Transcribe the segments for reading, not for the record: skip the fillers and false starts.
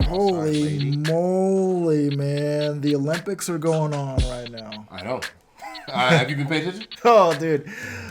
Holy moly, man. The Olympics are going on right now. I know. Have you been paying attention? Oh, dude.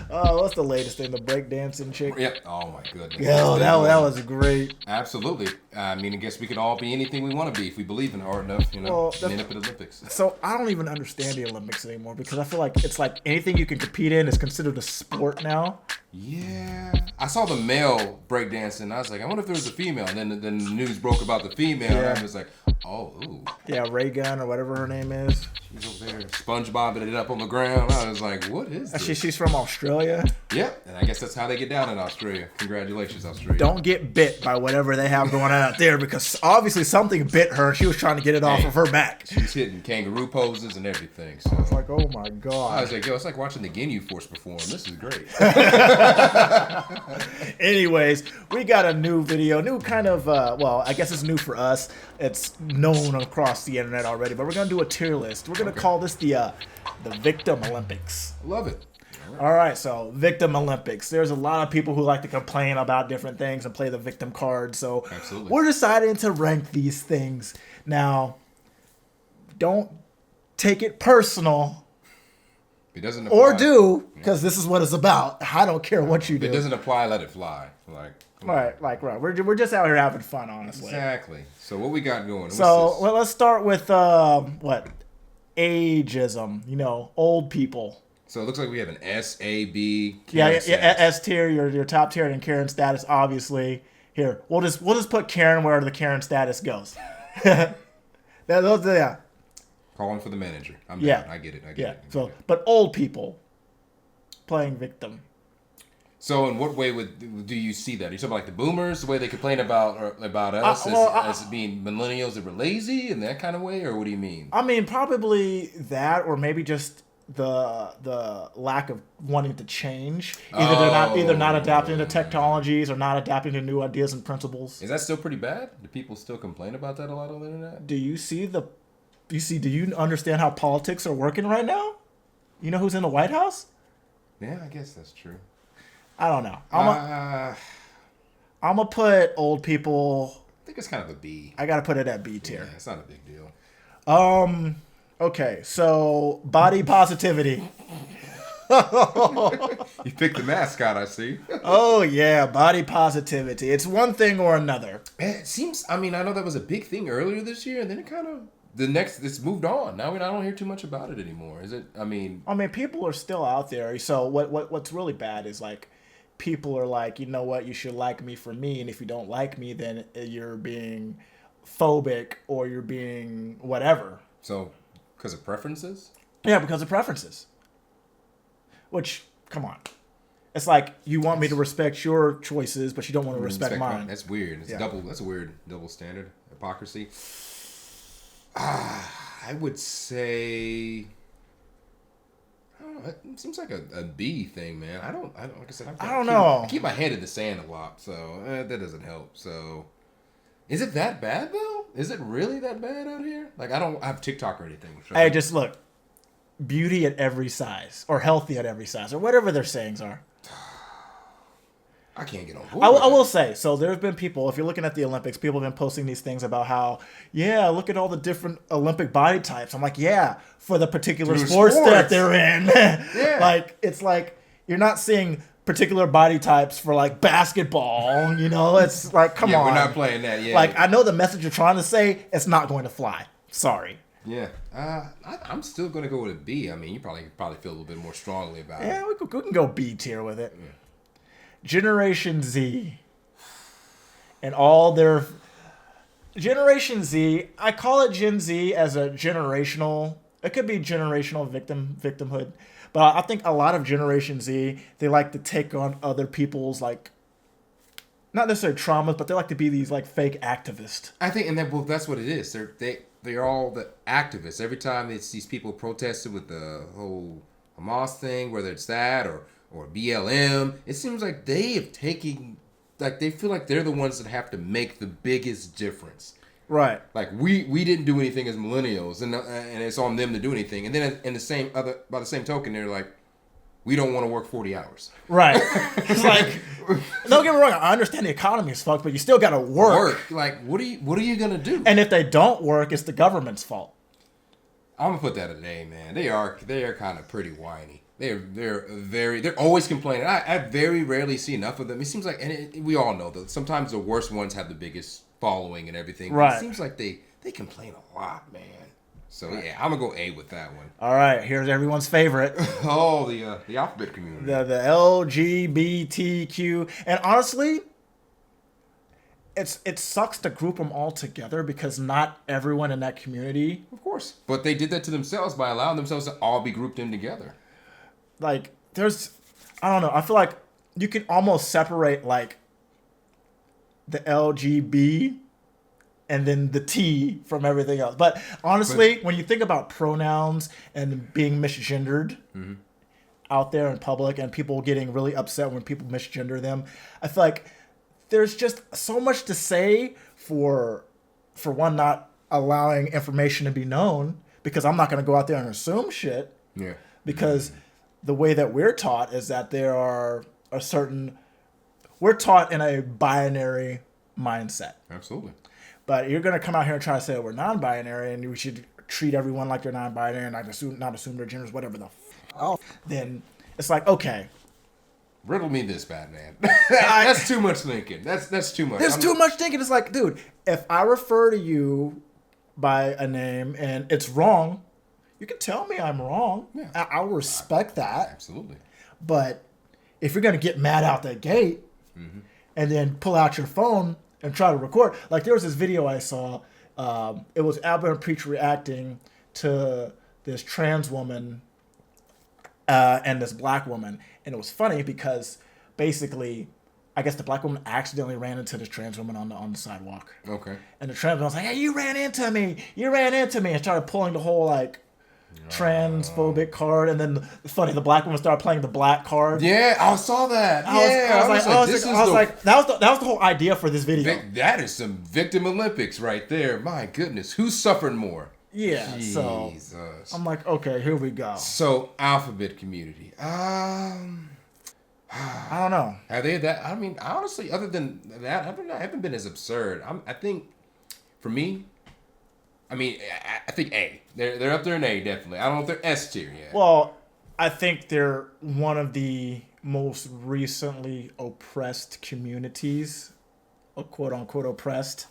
What's the latest thing? The breakdancing chick? Yep. Oh, my goodness. Yeah, that was great. Absolutely. I mean, I guess we could all be anything we want to be if we believe in it hard enough, and end up at the Olympics. So I don't even understand the Olympics anymore because I feel like it's like anything you can compete in is considered a sport now. Yeah. I saw the male breakdancing, and I was like, I wonder if there was a female. And then the news broke about the female, and I was like, oh, ooh. Yeah, Ray Gun or whatever her name is. She's over there SpongeBobbing it up on the ground. I was like, what is this? She's from Australia. Yep, and I guess that's how they get down in Australia. Congratulations, Australia. Don't get bit by whatever they have going on out there because obviously something bit her. She was trying to get it off of her back. She was hitting kangaroo poses and everything. So it's like, oh my God. I was like, yo, it's like watching the Ginyu Force perform. This is great. Anyways, we got a new video, new kind of, well, I guess it's new for us. It's known across the internet already, but we're going to do a tier list. We're going to call this the Victim Olympics. Love it. All right, so Victim Olympics. There's a lot of people who like to complain about different things and play the victim card, so absolutely. We're deciding to rank these things. Now, don't take it personal. It doesn't apply. Or do, because this is what it's about. I don't care what you do. If it doesn't apply, let it fly. Right. We're just out here having fun, honestly. Exactly. So what we got going? So let's start with ageism. Old people. So it looks like we have an S, A, B. Yeah, S tier, your top tier, and Karen status, obviously. Here, we'll just put Karen where the Karen status goes. Yeah. Calling for the manager. I'm down. I get it. I get it. So, but old people playing victim. So, in what way do you see that? Are you talking about like the boomers, the way they complain about us as being millennials that were lazy in that kind of way, or what do you mean? I mean, probably that, or maybe just the lack of wanting to change. Either not adapting to technologies or not adapting to new ideas and principles. Is that still pretty bad? Do people still complain about that a lot on the internet? Do you understand how politics are working right now? You know who's in the White House? Yeah, I guess that's true. I don't know. I'm gonna put old people. I think it's kind of a B. I gotta put it at B tier. Yeah, it's not a big deal. Okay, so body positivity. You picked the mascot, I see. Oh yeah, body positivity. It's one thing or another. It seems. I mean, I know that was a big thing earlier this year, and then it kind of it's moved on. Now I don't hear too much about it anymore. Is it? I mean, people are still out there. So what's really bad is like people are like, you know what, you should like me for me, and if you don't like me, then you're being phobic or you're being whatever. So, because of preferences? Yeah, because of preferences. Which, come on. It's like you want me to respect your choices, but you don't want to respect mine. That's weird. That's a weird double standard. Hypocrisy. I would say, I don't know, it seems like a B thing, man. I don't like I said, I don't know. I keep my head in the sand a lot, so that doesn't help. So, is it that bad though? Is it really that bad out here? Like, I don't have TikTok or anything. Hey, just look, beauty at every size, or healthy at every size, or whatever their sayings are. I can't get on board. I will say, so there's been people, if you're looking at the Olympics, people have been posting these things about how, yeah, look at all the different Olympic body types. I'm like, yeah, for the particular sports that they're in. Yeah. Like, it's like, you're not seeing particular body types for like basketball, it's like, come on. We're not playing that yet. Like, I know the message you're trying to say, it's not going to fly. Sorry. Yeah, I'm still going to go with a B. I mean, you probably feel a little bit more strongly about it. Yeah, we can go B tier with it. Yeah. Generation Z and all their Generation Z, I call it Gen Z as a generational, it could be generational victimhood, but I think a lot of Generation Z, they like to take on other people's, like, not necessarily traumas, but they like to be these like fake activists. I think, and that's what it is. They're all the activists. Every time it's these people protesting with the whole Hamas thing, whether it's that or BLM, it seems like they have taken, like they feel like they're the ones that have to make the biggest difference. Right. Like we didn't do anything as millennials, and it's on them to do anything. And then by the same token, they're like, we don't want to work 40 hours. Right. It's like, don't get me wrong, I understand the economy is fucked, but you still gotta work. Like, what are you gonna do? And if they don't work, it's the government's fault. I'm gonna put that a name, man. They are kind of pretty whiny. They're always complaining. I very rarely see enough of them. It seems like, and we all know that sometimes the worst ones have the biggest following and everything. Right. It seems like they complain a lot, man. So yeah, I'm gonna go A with that one. All right, here's everyone's favorite. Oh, the alphabet community. The LGBTQ, and honestly, it sucks to group them all together because not everyone in that community. Of course, but they did that to themselves by allowing themselves to all be grouped in together. Like, I don't know. I feel like you can almost separate like the LGB and then the T from everything else. But honestly, when you think about pronouns and being misgendered out there in public and people getting really upset when people misgender them, I feel like there's just so much to say for one, not allowing information to be known, because I'm not going to go out there and assume shit. Yeah. Because the way that we're taught is that there are we're taught in a binary mindset. Absolutely. But you're going to come out here and try to say we're non-binary and we should treat everyone like they're non-binary and not assume their genders, whatever then it's like, okay. Riddle me this, Batman. That's too much thinking. That's too much. There's too much thinking. It's like, dude, if I refer to you by a name and it's wrong, you can tell me I'm wrong. Yeah. I'll respect that. Absolutely. But if you're going to get mad out the gate and then pull out your phone and try to record, like there was this video I saw. It was Albert and Preach reacting to this trans woman and this black woman. And it was funny because basically, I guess the black woman accidentally ran into this trans woman on the sidewalk. Okay. And the trans woman was like, hey, you ran into me. And started pulling the whole like transphobic card. And then the black woman started playing the black card. Yeah, I saw that. I was like, that was the whole idea for this video. That is some victim Olympics right there. My goodness, who's suffering more? Yeah, Jesus. So I'm like, okay, here we go. So alphabet community. I don't know. Are they that? I mean, honestly, other than that, I haven't been as absurd. I think, for me, I think A. They're up there in A, definitely. I don't know if they're S tier yet. Well, I think they're one of the most recently oppressed communities, quote unquote oppressed.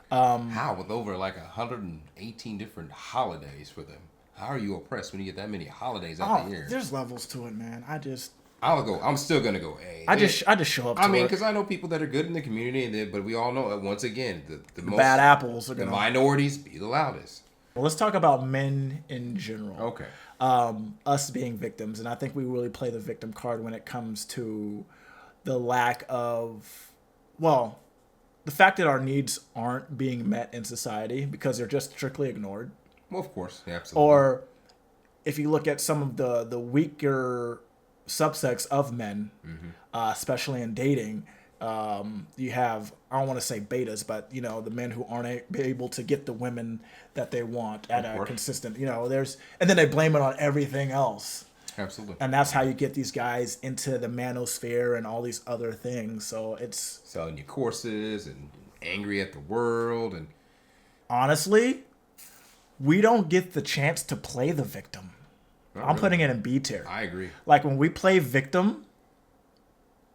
How? With over like 118 different holidays for them. How are you oppressed when you get that many holidays out the year? There's levels to it, man. I'm still gonna go A. I just show up. Because I know people that are good in the community, but we all know once again the most bad apples are the minorities be the loudest. Well, let's talk about men in general. Okay. Us being victims, and I think we really play the victim card when it comes to the lack of, the fact that our needs aren't being met in society because they're just strictly ignored. Well, of course, yeah, absolutely. Or if you look at some of the weaker subsects of men, especially in dating, you have, I don't want to say betas, but the men who aren't able to get the women that they want at a consistent, and then they blame it on everything else. Absolutely. And that's how you get these guys into the manosphere and all these other things. So it's selling you courses and angry at the world. And honestly, we don't get the chance to play the victim. I'm putting it in B tier. I agree. Like when we play victim,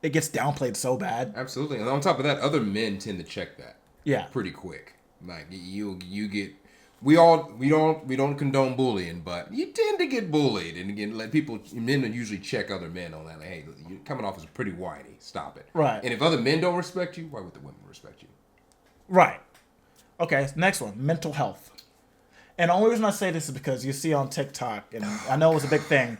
it gets downplayed so bad. Absolutely. And on top of that, other men tend to check that. Yeah. Pretty quick. Like you get, we don't condone bullying, but you tend to get bullied. And again, men usually check other men on that. Like, hey, you're coming off as pretty whiny. Stop it. Right. And if other men don't respect you, why would the women respect you? Right. Okay. Next one, mental health. And the only reason I say this is because you see on TikTok, and I know it was a big thing,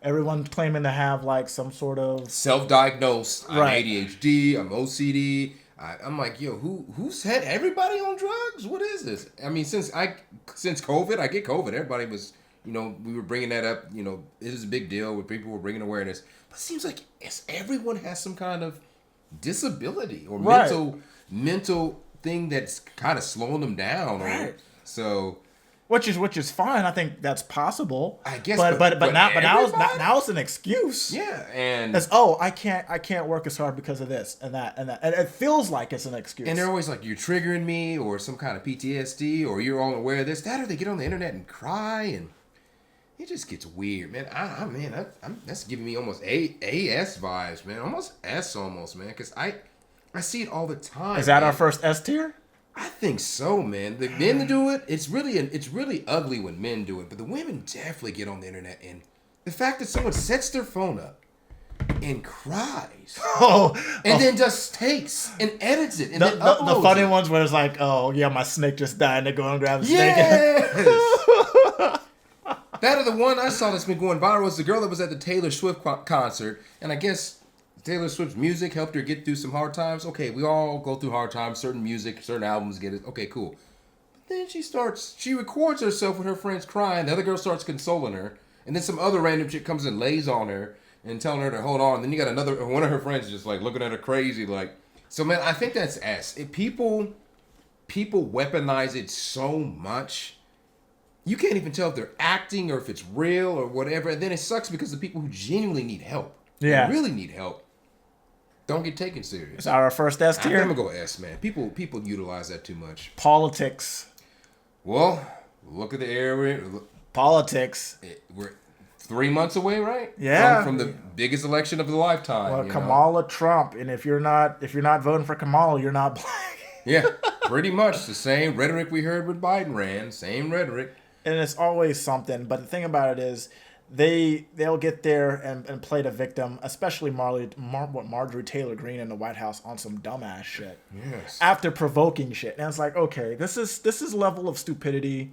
everyone claiming to have like some sort of self-diagnosed. I'm ADHD. I'm OCD. I'm like, yo, who's had everybody on drugs? What is this? I mean, since COVID, I get COVID. Everybody was, we were bringing that up. It is a big deal where people were bringing awareness. But it seems like everyone has some kind of disability or mental thing that's kind of slowing them down. Right. So, which is fine. I think that's possible. I guess, but now everybody? it's an excuse. Yeah, and It's I can't work as hard because of this and that, and it feels like it's an excuse. and they're always like, you're triggering me, or some kind of PTSD, or you're all aware of this, that, or they get on the internet and cry, and it just gets weird, man. That's giving me almost AS vibes, man. Almost S, man, because I see it all the time. Is that man. our first S tier? I think so, man. The men do it. It's really ugly when men do it, but the women definitely get on the internet, and the fact that someone sets their phone up and cries, and then just takes and edits it, and then uploads the funny it. ones where it's like, oh yeah, my snake just died, and they go and grab the Yes. snake. That or the one I saw that's been going viral was the girl that was at the Taylor Swift concert, and I guess Taylor Swift's music helped her get through some hard times. Okay, we all go through hard times. Certain music, certain albums get it. Okay, cool. But then she records herself with her friends crying. The other girl starts consoling her, and then some other random chick comes and lays on her and telling her to hold on. Then you got one of her friends just like looking at her crazy, like. So man, I think that's S. People weaponize it so much. You can't even tell if they're acting or if it's real or whatever. And then it sucks because the people who genuinely need help, really need help, don't get taken serious. Is our first S tier? I'm gonna go S, man. People utilize that too much. Politics. Well, look at the area. Politics. We're 3 months away, right? Yeah. From the biggest election of the lifetime. Well, Kamala Trump, and if you're not voting for Kamala, you're not black. Yeah, pretty much the same rhetoric we heard when Biden ran. Same rhetoric. And it's always something. But the thing about it is, they'll get there and play the victim, especially Marjorie Taylor Greene in the White House on some dumbass shit. Yes. After provoking shit, and it's like, okay, this is level of stupidity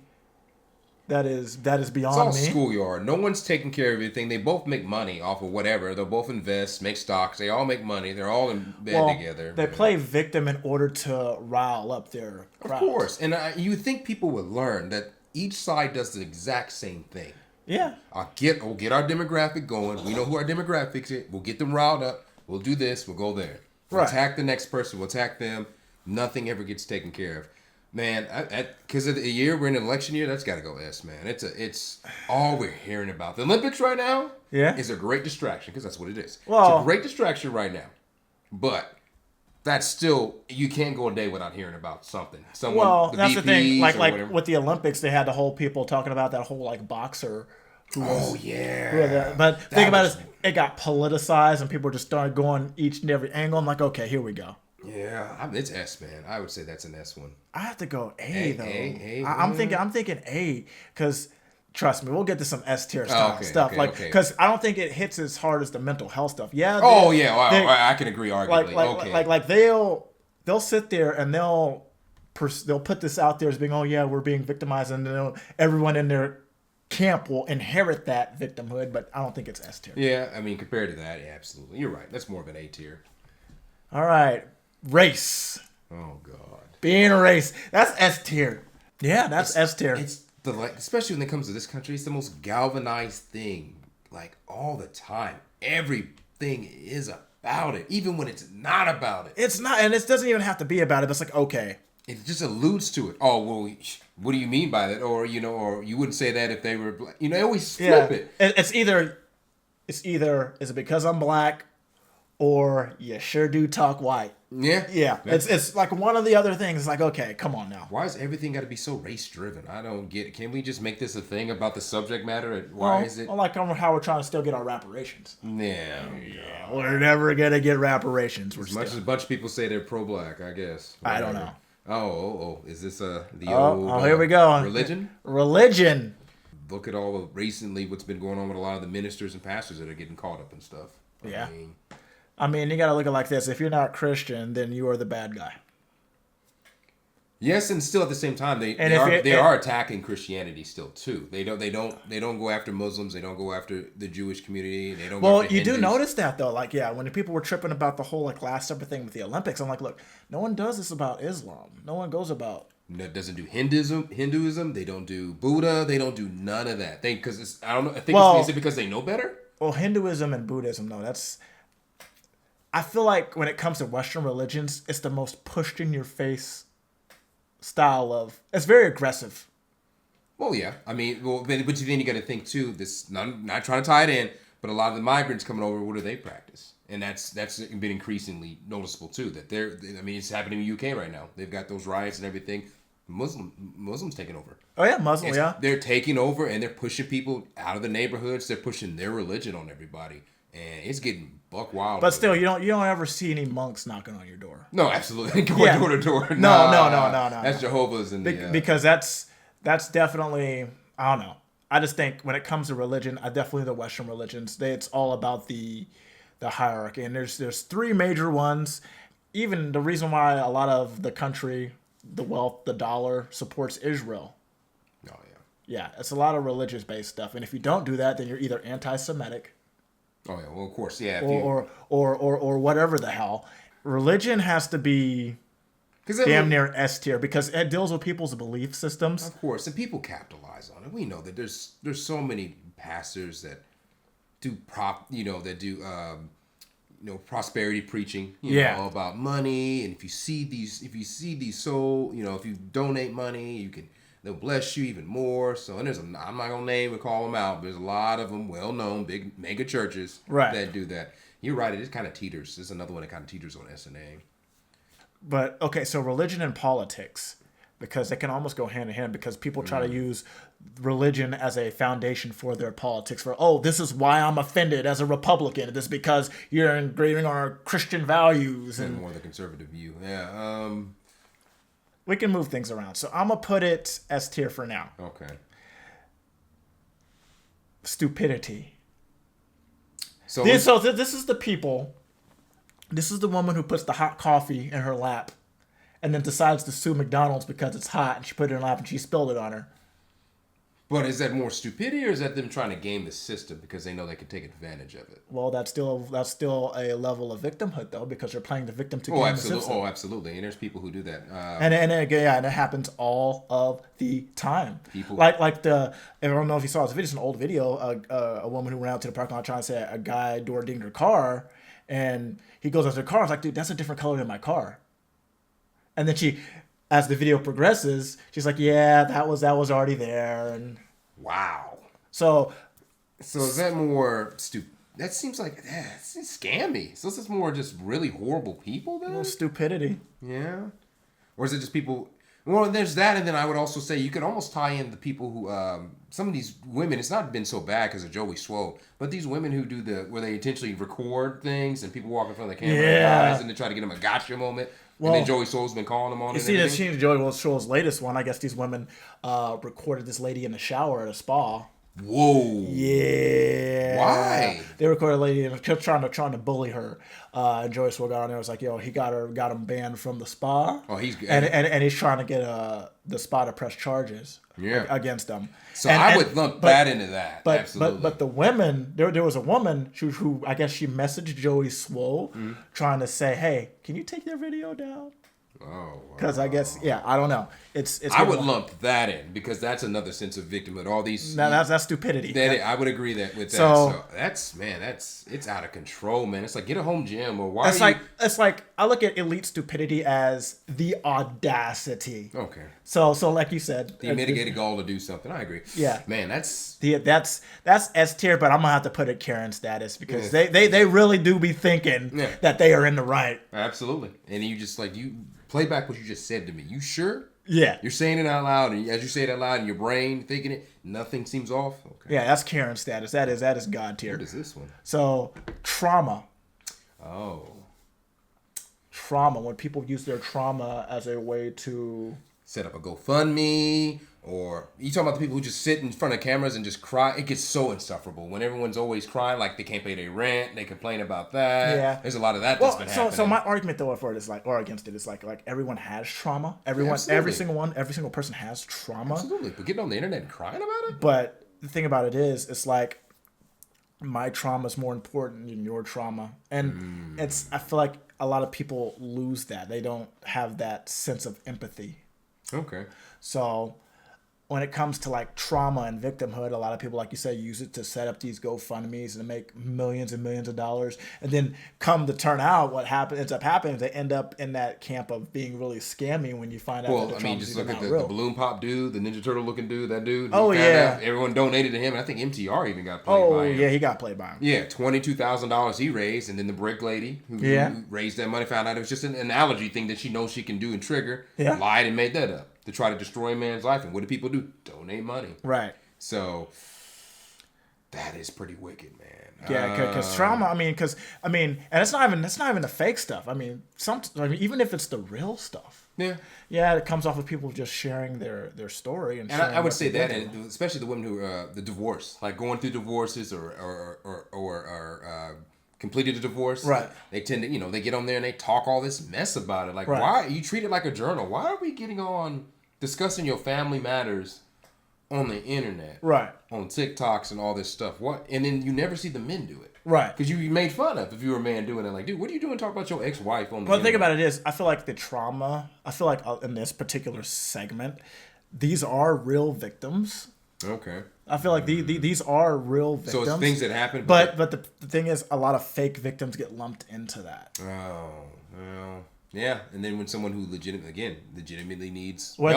that is beyond It's all me. schoolyard. No one's taking care of everything. They both make money off of whatever. They'll both invest, make stocks. They all make money. They're all in bed together. They play victim in order to rile up their crowds. Of course. And you think people would learn that each side does the exact same thing. Yeah. We'll get our demographic going. We know who our demographics is. We'll get them riled up. We'll do this. We'll go there. We'll attack the next person. We'll attack them. Nothing ever gets taken care of. Man, because of the year, we're in an election year, that's got to go S, man. It's all we're hearing about. The Olympics right now is a great distraction, because that's what it is. Well, it's a great distraction right now. But that's still, you can't go a day without hearing about something. That's the thing. Like whatever. with the Olympics, they had the whole people talking about that whole boxer. But think about it, it got politicized and people just started going each and every angle. I'm like, okay, here we go. Yeah, it's S, man. I would say that's an S one. I have to go A though. A, I'm thinking A, because trust me, we'll get to some S tier stuff. Because I don't think it hits as hard as the mental health stuff. Yeah. I can agree. Arguably, like they'll sit there and they'll put this out there as being, oh yeah, we're being victimized, and everyone in their camp will inherit that victimhood. But I don't think it's S tier. Yeah, I mean, compared to that, yeah, absolutely, you're right. That's more of an A tier. All right, race. Oh God. Being a race, that's S tier. Yeah, that's S tier. It's especially when it comes to this country, it's the most galvanized thing, like all the time. Everything is about it, even when it's not about it. It's not, and it doesn't even have to be about it. But it's like, okay, it just alludes to it. Oh well, what do you mean by that? Or or you wouldn't say that if they were black. They always flip it. It's either is it because I'm black, or you sure do talk white. Yeah. It's like one of the other things. It's like, okay, come on now. Why is everything got to be so race driven? I don't get it. Can we just make this a thing about the subject matter? Why is it? Well, like how we're trying to still get our reparations. Yeah. We're never gonna get reparations. As much as a bunch of people say they're pro-black, I guess. Whatever. I don't know. Oh! Is this the old? Oh, here we go. Religion. Look at all of recently what's been going on with a lot of the ministers and pastors that are getting caught up in stuff. I mean, you got to look at it like this. If you're not Christian, then you are the bad guy. Yes, and still at the same time, they are attacking Christianity still too. They don't go after Muslims. They don't go after the Jewish community. They don't. Well, you do notice that though. Like, yeah, when the people were tripping about the whole Last Supper thing with the Olympics, I'm like, look, no one does this about Islam. No one goes about. No, doesn't do Hinduism. They don't do Buddha. They don't do none of that. I don't know. I think is it because they know better? Well, Hinduism and Buddhism, no, that's. I feel like when it comes to Western religions, it's the most pushed in your face style of. It's very aggressive. Well, yeah. I mean, but then you got to think too. This not trying to tie it in, but a lot of the migrants coming over, what do they practice? And that's been increasingly noticeable too. That I mean, it's happening in the UK right now. They've got those riots and everything. Muslims taking over. Oh yeah, Muslim. Yeah, they're taking over and they're pushing people out of the neighborhoods. They're pushing their religion on everybody, and it's getting buck wild. But still, you don't ever see any monks knocking on your door. No, absolutely, going door to door. No. That's Jehovah's and because that's definitely, I don't know. I just think when it comes to religion, definitely the Western religions, it's all about the hierarchy, and there's three major ones. Even the reason why a lot of the country, the wealth, the dollar supports Israel. Oh yeah. Yeah, it's a lot of religious based stuff, and if you don't do that, then you're either anti-Semitic. Oh yeah, well of course, yeah. Or whatever the hell. Religion has to be damn near S tier because it deals with people's belief systems. Of course, and people capitalize on it. We know that there's so many pastors that do prosperity preaching, you know, about money, and if you see these soul, if you donate money, they'll bless you even more. So, and I'm not gonna name and call them out, but there's a lot of them, well-known, big mega churches that do that. You're right, it just kind of teeters. There's another one that kind of teeters on SNA. But okay, so religion and politics, because they can almost go hand in hand, because people try to use religion as a foundation for their politics. This is why I'm offended as a Republican. This is because you're engraving on our Christian values and more the conservative view. Yeah. We can move things around. So I'm gonna put it S tier for now. Okay. Stupidity. So this is the people. This is the woman who puts the hot coffee in her lap and then decides to sue McDonald's because it's hot, and she put it in her lap and she spilled it on her. But is that more stupidity, or is that them trying to game the system because they know they can take advantage of it? Well, that's still a level of victimhood, though, because they're playing the victim to game the system. Oh, absolutely. And there's people who do that. And it happens all of the time. I don't know if you saw this video. It's an old video. A woman who ran out to the parking lot trying to say a guy door dinged her car, and he goes out to the car. I was like, dude, that's a different color than my car. And then as the video progresses, she's like, yeah, that was already there. And wow. So is that more stupid? That seems like it's scammy. So this is more just really horrible people then? Stupidity. Yeah. Or is it just people? Well, there's that, and then I would also say you could almost tie in the people who some of these women. It's not been so bad because of Joey Swoll, but these women who do where they intentionally record things and people walk in front of the camera and they try to get them a gotcha moment. Well, and then Joey Swoll's been calling them on it. You see Joey Swoll's latest one. I guess these women recorded this lady in the shower at a spa. Whoa. Yeah. Why? They recorded a lady and kept trying to bully her. And Joey Swoll got on there and was like, yo, he got him banned from the spa. Oh, he's good. And he's trying to get the spa to press charges against them. So I would lump that into that. Absolutely. But the women, there was a woman who I guess she messaged Joey Swoll trying to say, hey, can you take their video down? Oh, because I guess I don't know. It's I would lump that in because that's another sense of victimhood. All these that's stupidity. I would agree with that. So it's out of control, man. It's like get a home gym or why? It's like I look at elite stupidity as the audacity. Okay. So like you said, the mitigated goal to do something. I agree. Yeah. Man, that's S tier, but I'm gonna have to put it Karen status because they really do be thinking that they are in the right. Absolutely, and you just play back what you just said to me. You sure? Yeah. You're saying it out loud, and as you say it out loud in your brain, thinking it, nothing seems off? Okay. Yeah, that's Karen status. That is God tier. What is this one? So, trauma. Oh. Trauma. When people use their trauma as a way to set up a GoFundMe, or you talking about the people who just sit in front of cameras and just cry. It gets so insufferable when everyone's always crying, like they can't pay their rent, they complain about that. Yeah, there's a lot of that that's been happening. So my argument though for it is or against it is like everyone has trauma. Every single person has trauma. Absolutely, but getting on the internet and crying about it. But the thing about it is, it's like my trauma is more important than your trauma, and I feel like a lot of people lose that. They don't have that sense of empathy. Okay. So when it comes to like trauma and victimhood, a lot of people, like you said, use it to set up these GoFundMe's and to make millions and millions of dollars. And then come to turn out, what ends up happening is they end up in that camp of being really scammy when you find out that the Well, I mean, just look at the real. balloon pop dude, the Ninja Turtle looking dude, that dude. Oh, yeah. Everyone donated to him. And I think MTR even got played by him. Oh, yeah, he got played by him. Yeah, $22,000 he raised. And then the brick lady who raised that money found out it was just an analogy thing that she knows she can do and trigger. Yeah. Lied and made that up to try to destroy a man's life. And what do people do? Donate money. Right. So that is pretty wicked, man. Yeah, because trauma. I mean, and it's not even the fake stuff. I mean, even if it's the real stuff. Yeah, it comes off of people just sharing their story and I would say that, and especially the women who the divorce, like going through divorces or completed a divorce. Right. They tend to, they get on there and they talk all this mess about it. Like, right. Why you treat it like a journal? Why are we getting on discussing your family matters on the internet? Right. On TikToks and all this stuff. What? And then you never see the men do it. Right. Because you made fun of if you were a man doing it. Like, dude, what are you doing talking about your ex-wife on the Well, the thing internet? about it is, I feel like the trauma, in this particular segment, these are real victims. Okay. I feel like these are real victims. So it's things that happen. But the thing is, a lot of fake victims get lumped into that. Oh, well. Yeah, and then when someone who legitimately needs like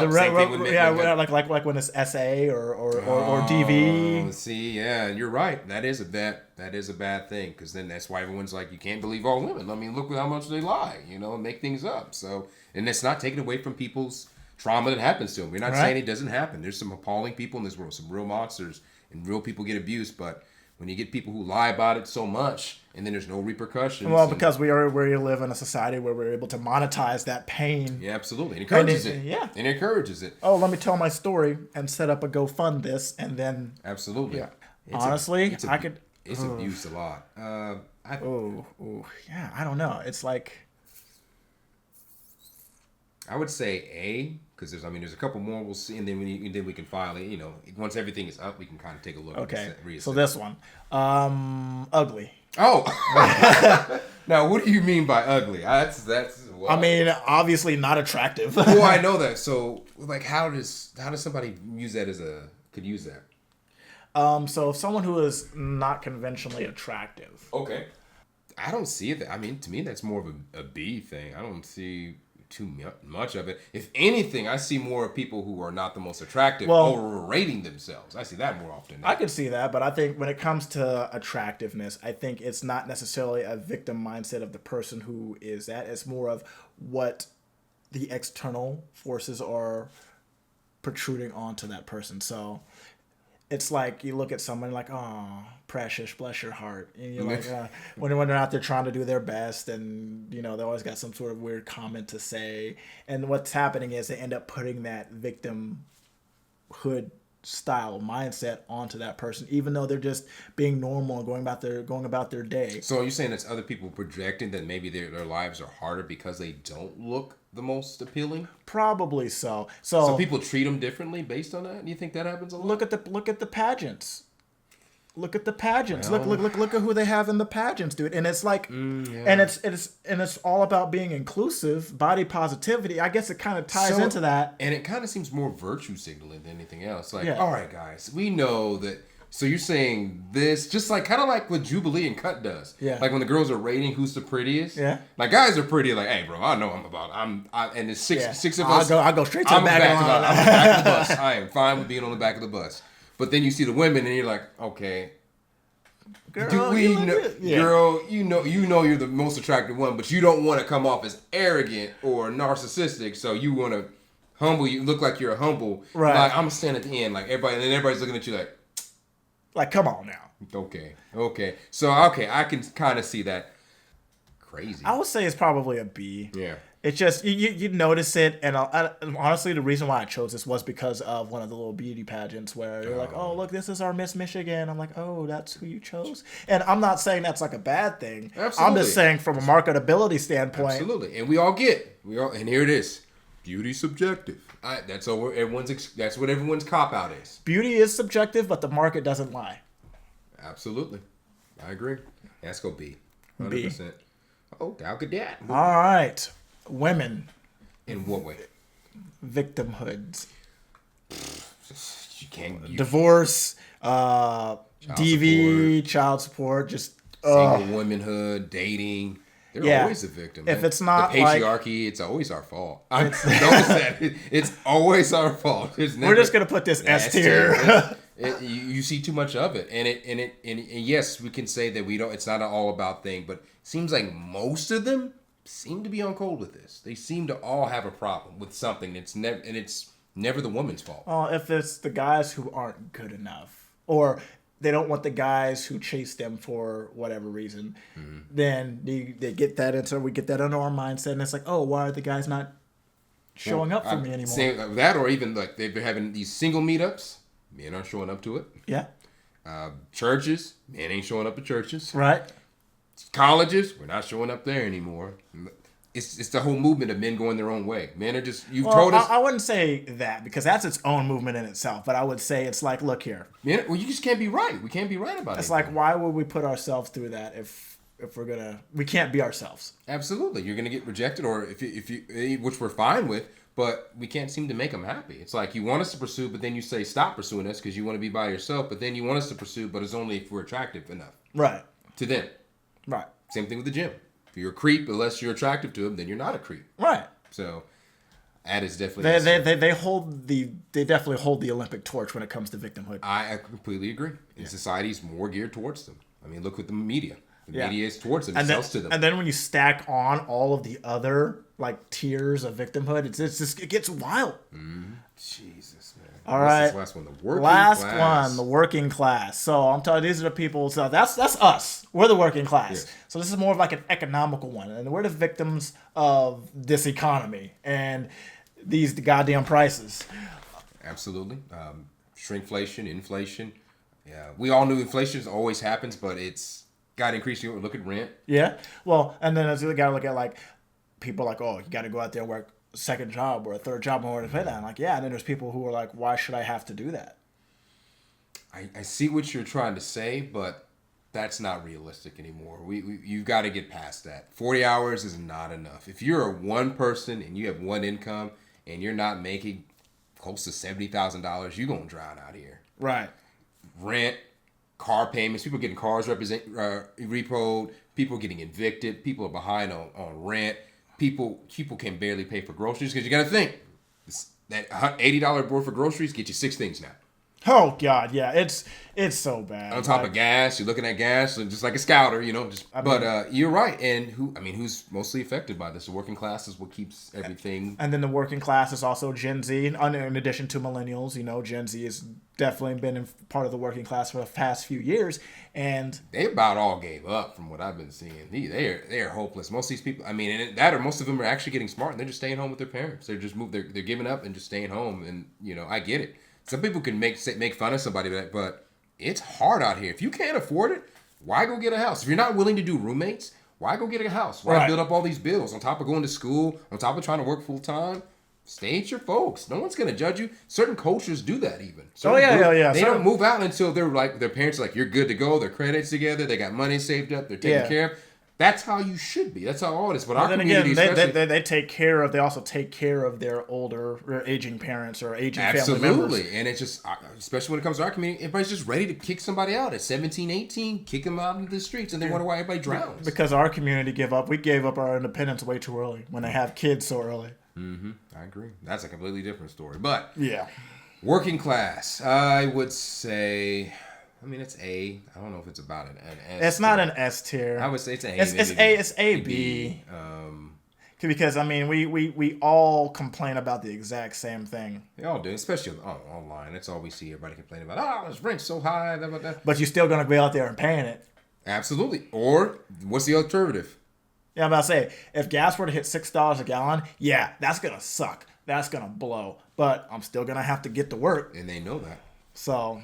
when it's SA or DV. See, yeah, you're right. That is a bad thing, because then that's why everyone's like, you can't believe all women. I mean, look at how much they lie, and make things up. So, and it's not taken away from people's trauma that happens to them. We're not saying it doesn't happen. There's some appalling people in this world, some real monsters, and real people get abused. But when you get people who lie about it so much, and then there's no repercussions. Well, because we live in a society where we're able to monetize that pain. Yeah, absolutely. It encourages it. Yeah. It encourages it. Oh, let me tell my story and set up a GoFund this, and then. Absolutely. Yeah. Honestly, I could. It's abused a lot. Yeah. I don't know. It's like. I would say A, because there's a couple more we'll see, and then we can finally, once everything is up, we can kind of take a look. Okay. So this one, ugly. Oh. Now, what do you mean by ugly? That's. Well, I mean, obviously not attractive. Well, I know that. So, like, how does somebody use that could use that? So someone who is not conventionally attractive. Okay. I don't see it. I mean, to me, that's more of a B thing. I don't see too much of it. If anything, I see more of people who are not the most attractive overrating themselves. I see that more often. I could see that, but I think when it comes to attractiveness, I think it's not necessarily a victim mindset of the person who is that. It's more of what the external forces are protruding onto that person. So it's like you look at someone like, oh, precious, bless your heart. And you're like, when they're out there trying to do their best, and, they always got some sort of weird comment to say. And what's happening is they end up putting that victimhood style mindset onto that person, even though they're just being normal and going about their day. So are you saying that's other people projecting that maybe their lives are harder because they don't look the most appealing? Probably so. So people treat them differently based on that? Do you think that happens a lot? Look at the pageants. Look at the pageants. Well, look at who they have in the pageants, dude. And it's like, and it's all about being inclusive, body positivity. I guess it kind of ties into that. And it kind of seems more virtue signaling than anything else. Like, all right, guys, we know that. So you're saying this, just like kind of like what Jubilee and Cut does. Yeah. Like when the girls are rating who's the prettiest. Yeah. Like guys are pretty. Like, hey, bro, I know and there's six of us. I'll go straight to the back of the bus. I am fine with being on the back of the bus. But then you see the women and you're like, okay. Girl, do we know, girl, you know you're the most attractive one, but you don't want to come off as arrogant or narcissistic, so you want to you look like you're humble. Right. Like I'm standing at the end, like everybody, and then everybody's looking at you like, come on now. Okay. So I can kind of see that. Crazy. I would say it's probably a B. Yeah. It's just you notice it, and honestly, the reason why I chose this was because of one of the little beauty pageants where you're like, oh look, this is our Miss Michigan. I'm like, oh, that's who you chose, and I'm not saying that's like a bad thing. Absolutely. I'm just saying from a marketability standpoint. Absolutely, and and here it is, beauty subjective. That's what everyone's cop out is. Beauty is subjective, but the market doesn't lie. Absolutely, I agree. Let's go B. 100%. Oh, Gal Gadot. All right. Women. In what way? Victimhoods. divorce, DV, child support, just single womanhood, dating. They're always a victim. If it's not the patriarchy, it's always our fault. Notice that it's always our fault. We're just gonna put this S tier. You see too much of it, and yes, we can say that we don't. It's not an all about thing, but it seems like most of them seem to be on cold with this. They seem to all have a problem with something. It's never the woman's fault. Well, if it's the guys who aren't good enough, or they don't want the guys who chase them for whatever reason, then they get that into, we get that into our mindset, and it's like, oh, why are the guys not showing up for me anymore? Saying that, or even like they've been having these single meetups, men aren't showing up to it. Yeah. Churches, men ain't showing up to churches. Right. Colleges, we're not showing up there anymore. It's the whole movement of men going their own way. Men are just, told us. I wouldn't say that, because that's its own movement in itself. But I would say it's like, look here. Men, well, you just can't be right. We can't be right about it. It's like, why would we put ourselves through that if we're gonna? We can't be ourselves. Absolutely, you're gonna get rejected, or if you, which we're fine with, but we can't seem to make them happy. It's like you want us to pursue, but then you say stop pursuing us because you want to be by yourself. But then you want us to pursue, but it's only if we're attractive enough. Right. To them. Right. Same thing with the gym. If you're a creep, unless you're attractive to them, then you're not a creep. Right. So that is definitely they definitely hold the Olympic torch when it comes to victimhood. I completely agree. And society's more geared towards them. I mean, look with the media. The media is towards them, sells to them. And then when you stack on all of the other like tiers of victimhood, it gets wild. Mm-hmm. Jesus, man. All right. This last one, the working class. Last one, the working class. So I'm telling you, these are the people. So that's us. We're the working class. Yes. So this is more of like an economical one, and we're the victims of this economy and the goddamn prices. Absolutely. Shrinkflation, inflation. Yeah, we all knew inflation always happens, but it's got to increase. You look at rent. Yeah. Well, and then as you got to look at like people like, oh, you got to go out there and work a second job or a third job in order to pay that. I'm like, yeah. And then there's people who are like, why should I have to do that? I see what you're trying to say, but that's not realistic anymore. You've got to get past that. 40 hours is not enough. If you're a one person and you have one income and you're not making close to $70,000, you're going to drown out here. Right. Rent, car payments, people getting cars repoed, people getting evicted, people are behind on rent, people can barely pay for groceries, because you got to think, that $80 board for groceries get you 6 things now. Oh God, yeah, it's so bad. On top of gas, you're looking at gas, just like a scouter, you know. You're right, and who's mostly affected by this? The working class is what keeps everything. And then the working class is also Gen Z, in addition to millennials. You know, Gen Z has definitely been part of the working class for the past few years, and they about all gave up from what I've been seeing. They're hopeless. Most of these people, I mean, and that or most of them are actually getting smart, and they're just staying home with their parents. They're giving up and just staying home, and I get it. Some people can make fun of somebody, but it's hard out here. If you can't afford it, why go get a house? If you're not willing to do roommates, why go get a house? Why build up all these bills on top of going to school, on top of trying to work full time? Stay at your folks. No one's gonna judge you. Certain cultures do that even. Yeah. They don't move out until they're like, their parents are like, you're good to go. Their credits together. They got money saved up. They're taken care of. That's how you should be. That's how all it is. But our community, they take care of. They also take care of their older, or aging parents or aging family members. Absolutely, and it's just, especially when it comes to our community, everybody's just ready to kick somebody out at 17, 18, kick them out into the streets, and they wonder why everybody drowns. Because our community we gave up our independence way too early when they have kids so early. Mm-hmm. I agree. That's a completely different story. But yeah, working class, I would say. I mean, it's A. I don't know if it's about an S. It's not an S tier. I would say it's an A. It's A, B. Because I mean, we all complain about the exact same thing. They all do, especially online. That's all we see. Everybody complain about. Oh, this rent's so high. Blah, blah, blah. But you're still gonna be out there and paying it. Absolutely. Or what's the alternative? Yeah, I'm about to say, if gas were to hit $6 a gallon, yeah, that's gonna suck. That's gonna blow. But I'm still gonna have to get to work. And they know that. So.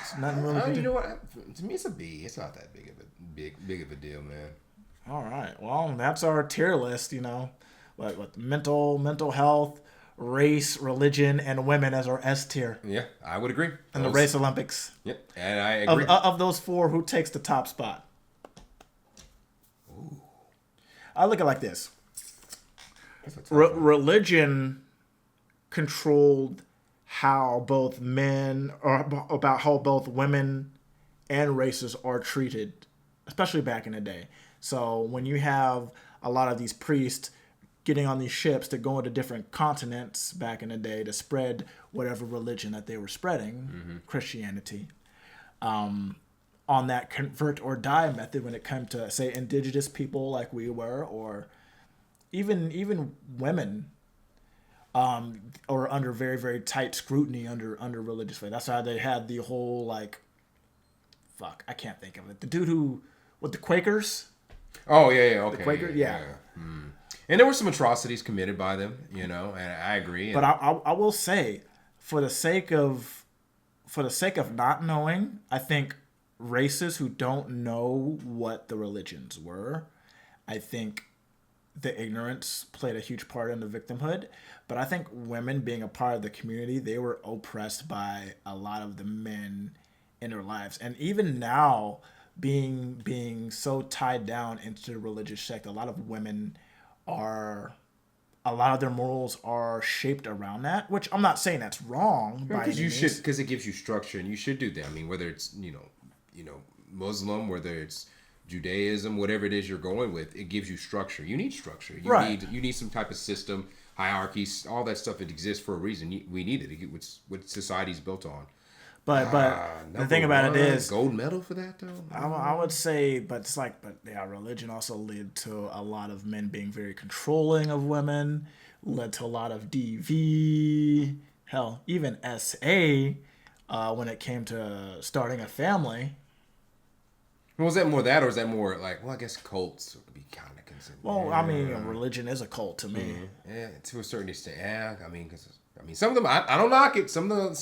It's nothing really you know what? To me, it's a B. It's not that big of a deal, man. All right. Well, that's our tier list. You know, what mental health, race, religion, and women as our S tier. Yeah, I would agree. And the race Olympics. Yep, and I agree. Of those 4, who takes the top spot? Ooh. I look at it like this. Religion controlled how both men or about how both women and races are treated, especially back in the day. So when you have a lot of these priests getting on these ships to go into different continents back in the day to spread whatever religion that they were spreading, Christianity, on that convert or die method when it came to, say, indigenous people like we were, or even women, or under very, very tight scrutiny under religious faith. That's why they had the whole, like, I can't think of it. The dude who, with the Quakers. Oh, yeah, okay. The Quakers, yeah. And there were some atrocities committed by them, and I agree. But I will say, for the sake of not knowing, I think races who don't know what the religions were, I think the ignorance played a huge part in the victimhood. But I think women being a part of the community, they were oppressed by a lot of the men in their lives. And even now, being so tied down into the religious sect, a lot of women a lot of their morals are shaped around that, which I'm not saying that's wrong. Because because it gives you structure, and you should do that. I mean, whether it's Muslim, whether it's Judaism, whatever it is you're going with, it gives you structure. You need structure. You need some type of system, hierarchies, all that stuff. It exists for a reason. We need it. It's what society's built on. But the thing about it is, gold medal for that though. I would say, but religion also led to a lot of men being very controlling of women. Led to a lot of DV, hell, even SA, when it came to starting a family. Well, was that more that, or is that more like? Well, I guess cults would be kind of considered. Well, I mean, religion is a cult to me. Yeah, to a certain extent. Yeah, I mean, some of them I don't knock it. Some of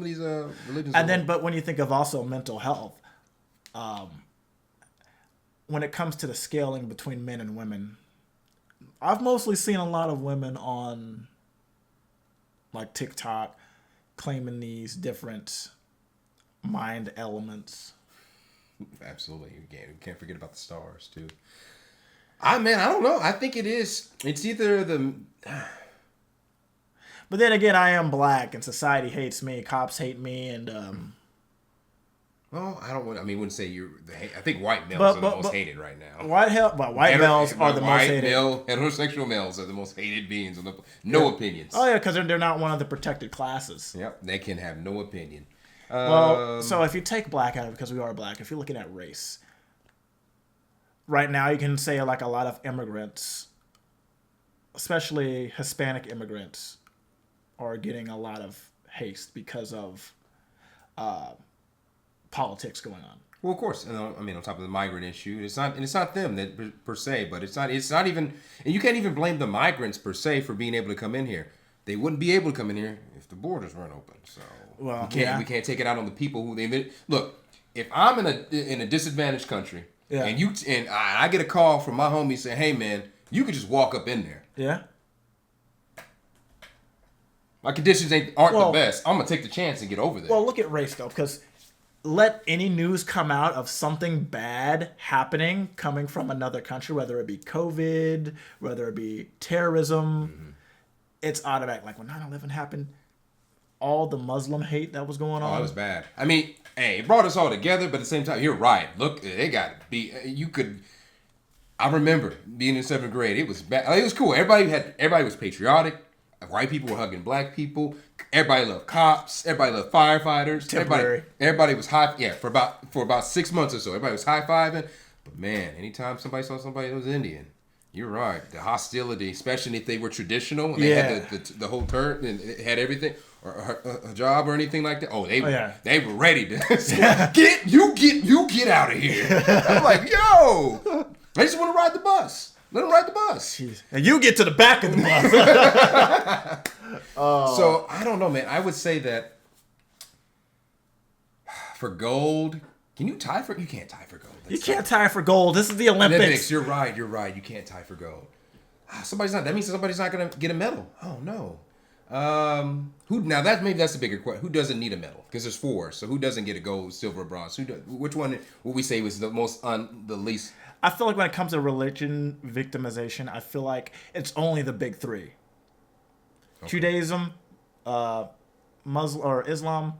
these religions. And then, but when you think of also mental health, when it comes to the scaling between men and women, I've mostly seen a lot of women on like TikTok claiming these different mind elements. Absolutely, you can't forget about the stars too. I don't know. I think it is. It's either the. But then again, I am black, and society hates me. Cops hate me, and Well, I don't want. I wouldn't say you're. I think white males are the most hated right now. White males are the most hated. Heterosexual males are the most hated beings. No opinions. Oh yeah, because they're not one of the protected classes. Yep, they can have no opinion. Well, so if you take black out of it, because we are black, if you're looking at race, right now you can say like a lot of immigrants, especially Hispanic immigrants, are getting a lot of hate because of politics going on. Well, of course, and on top of the migrant issue, it's not them that per se, but it's not even, and you can't even blame the migrants per se for being able to come in here. They wouldn't be able to come in here if the borders weren't open. So we can't take it out on the people who they look. If I'm in a disadvantaged country, and I get a call from my homie saying, "Hey man, you could just walk up in there." Yeah. My conditions aren't the best. I'm gonna take the chance and get over there. Well, look at race though, because let any news come out of something bad happening coming from another country, whether it be COVID, whether it be terrorism, it's automatic. Like when 9/11 happened, all the Muslim hate that was going on. Oh, it was bad. I mean, hey, it brought us all together, but at the same time, you're right. Look, they got to be. I remember being in 7th grade. It was bad. It was cool. Everybody was patriotic. White people were hugging black people. Everybody loved cops. Everybody loved firefighters. Temporary. Everybody was high. Yeah, for about 6 months or so, everybody was high fiving. But man, anytime somebody saw somebody that was Indian, you're right. The hostility, especially if they were traditional and they had the whole turn and it had everything or a job or anything like that. They were ready to get out of here. I'm like, yo, I just want to ride the bus. Let them ride the bus. Jeez. And you get to the back of the bus. So, I don't know, man. I would say that for gold, you can't tie for gold. You can't tie for gold. This is the Olympics. You're right. You can't tie for gold. That means somebody's not going to get a medal. Oh, no. That's a bigger question. Who doesn't need a medal? Because there's 4. So who doesn't get a gold, silver, bronze? Which one would we say was the least? I feel like when it comes to religion victimization, I feel like it's only the big 3. Okay. Judaism, Muslim or Islam,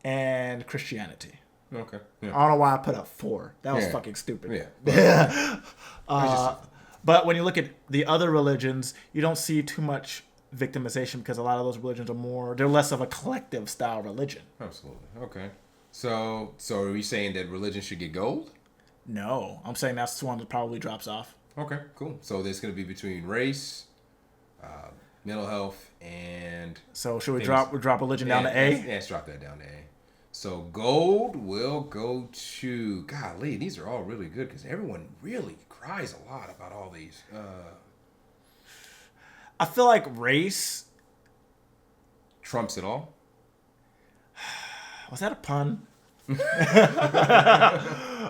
and Christianity. Okay. Yeah. I don't know why I put up 4. That was Yeah. fucking stupid. Yeah. But when you look at the other religions, you don't see too much victimization because a lot of those religions they're less of a collective style religion. Absolutely. Okay. So are we saying that religion should get gold? No, I'm saying that's the one that probably drops off. Okay, cool. So there's going to be between race, mental health, and... So should we drop religion down to A? Let's drop that down to A. So gold will go to... Golly, these are all really good because everyone really cries a lot about all these. I feel like race... Trumps it all? Was that a pun?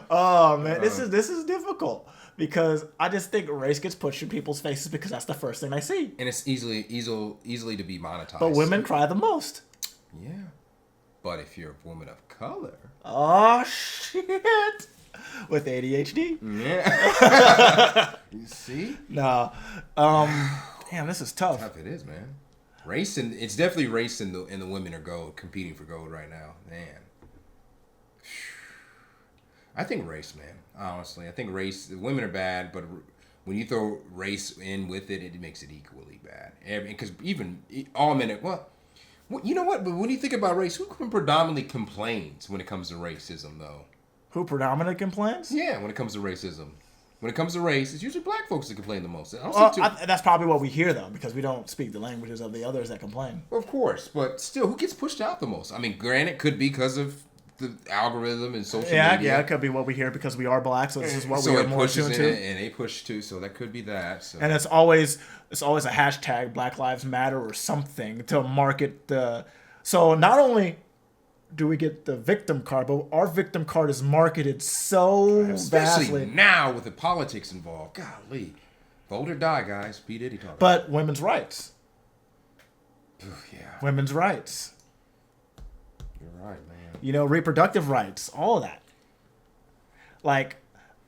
Oh man, this is difficult because I just think race gets pushed in people's faces because that's the first thing they see. And it's easily to be monetized. But women cry the most. Yeah. But if you're a woman of color... Oh shit. With ADHD? Yeah. You see? Nah. Damn, this is tough. Tough it is, man. It's definitely race and the women are competing for gold right now. Man. I think race, man. Honestly, I think race. The women are bad, but when you throw race in with it, it makes it equally bad. Because even all men, you know what? But when you think about race, who predominantly complains when it comes to racism, though? Who predominantly complains? Yeah, when it comes to racism. When it comes to race, it's usually black folks that complain the most. That's probably what we hear, though, because we don't speak the languages of the others that complain. Of course, but still, who gets pushed out the most? I mean, granted, could be because of the algorithm and social media. Yeah, it could be what we hear because we are black, so this is what we are more tuned to. And they push too, so that could be that. So. And it's always a hashtag Black Lives Matter or something to market the. So not only do we get the victim card, but our victim card is marketed so especially vastly now with the politics involved. Golly, vote or die, guys. P. Diddy talking. But women's rights. Yeah. Women's rights. You're right, man. You know, reproductive rights, all of that. Like,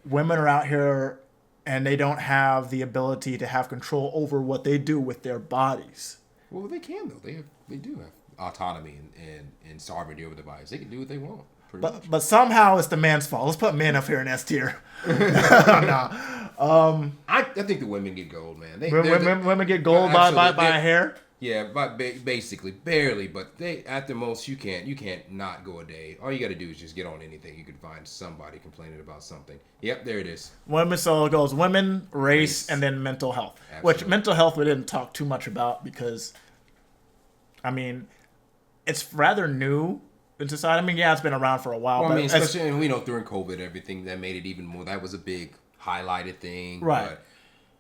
women are out here and they don't have the ability to have control over what they do with their bodies. Well, they can though. They do have autonomy and sovereignty over their bodies. They can do what they want. But somehow it's the man's fault. Let's put men up here in S tier. I think the women get gold, man. Women get gold by a hair. Yeah, but basically barely. But at the most you can't not go a day. All you got to do is just get on anything. You can find somebody complaining about something. Yep, there it is. Women, so it goes women, race, and then mental health. Absolutely. Which mental health we didn't talk too much about because, I mean, it's rather new in society. I mean, yeah, it's been around for a while. Well, but I mean, especially and we know during COVID, everything that made it even more. That was a big highlighted thing, right? But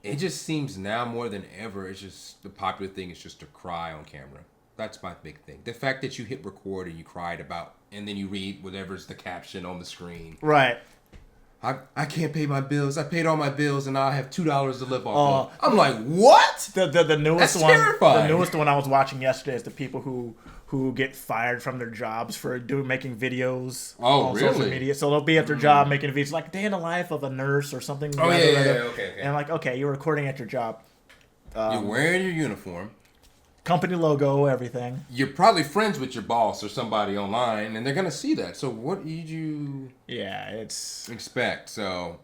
it just seems now more than ever, it's just the popular thing is just to cry on camera. That's my big thing. The fact that you hit record and you cried about, and then you read whatever's the caption on the screen. Right. I can't pay my bills. I paid all my bills, and now I have $2 to live off of. I'm like, what? The newest That's one. terrifying. The newest one I was watching yesterday is the people who get fired from their jobs for making videos on social media. So they'll be at their job making videos like day in the life of a nurse or something. Oh, yeah, okay. And I'm like, okay, you're recording at your job. You're wearing your uniform. Company logo, everything. You're probably friends with your boss or somebody online, and they're going to see that. So what did you expect? So,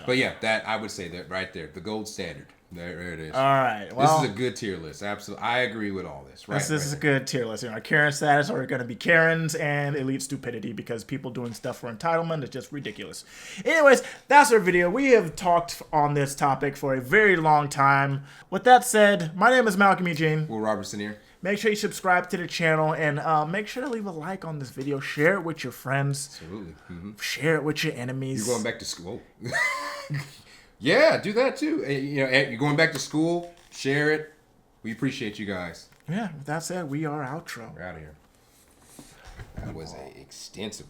but yeah, that I would say that right there, the gold standard. There it is. All right. Well, this is a good tier list. Absolutely. I agree with all this. Right. This is a good tier list. You know, Karen status are going to be Karens and elite stupidity because people doing stuff for entitlement is just ridiculous. Anyways, that's our video. We have talked on this topic for a very long time. With that said, my name is Malcolm Eugene. Will Robertson here. Make sure you subscribe to the channel and make sure to leave a like on this video. Share it with your friends. Absolutely. Mm-hmm. Share it with your enemies. You're going back to school. Yeah, do that too. You know, you're going back to school. Share it. We appreciate you guys. Yeah, with that said, we are outro. We're out of here. That was an extensive one.